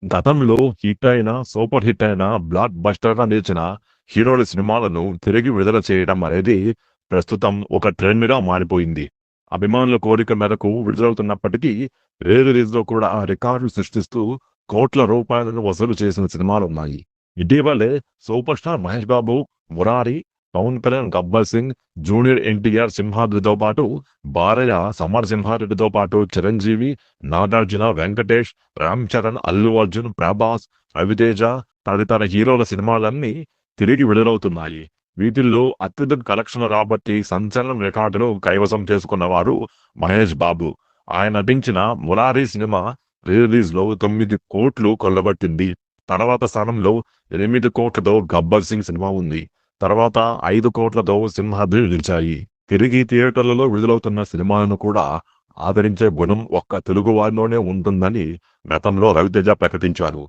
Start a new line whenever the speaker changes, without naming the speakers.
గతంలో super hit అయిన black బస్టర్‌గా నిలిచిన హీరోల సినిమాలను తిరిగి విడుదల చేయడం అనేది ప్రస్తుతం ఒక ట్రెండ్‌గా మారిపోయింది. అభిమానుల కోరిక మేరకు విడుదలవుతున్నప్పటికీ రీ రిలీజ్‌లో కూడా రికార్డులు సృష్టిస్తూ కోట్ల రూపాయలను వసూలు చేసిన సినిమాలున్నాయి. ఇటీవలే super star Mahesh Babu 'Murari', Pawan Kalyan 'Gabbar Singh', junior NTR 'సింహాద్రి'తో పాటు భార్య 'సమరసింహారెడ్డి'తో పాటు చిరంజీవి, నాగార్జున, వెంకటేష్, రామ్ చరణ్, అల్లు అర్జున్, ప్రభాస్, రవితేజ తదితర హీరోల సినిమాలన్నీ తిరిగి విడుదలవుతున్నాయి. వీటిల్లో అత్యధిక కలెక్షన్లు రాబట్టి సంచలన రికార్డును కైవసం చేసుకున్నవారు మహేష్ బాబు. ఆయన నటించిన 'మురారి' సినిమా రీ రిలీజ్‌లో 9,00,00,000 కొల్లగొట్టింది. తర్వాత స్థానంలో 8,00,00,000తో 'గబ్బర్ సింగ్' సినిమా ఉంది. తర్వాత 5,00,00,000తో 'సింహాద్రి' నిలిచాయి. తిరిగి థియేటర్లలో విడుదలవుతున్న సినిమాలను కూడా ఆదరించే గుణం ఒక్క తెలుగువారిలోనే ఉంటుందని గతంలో రవితేజ ప్రకటించారు.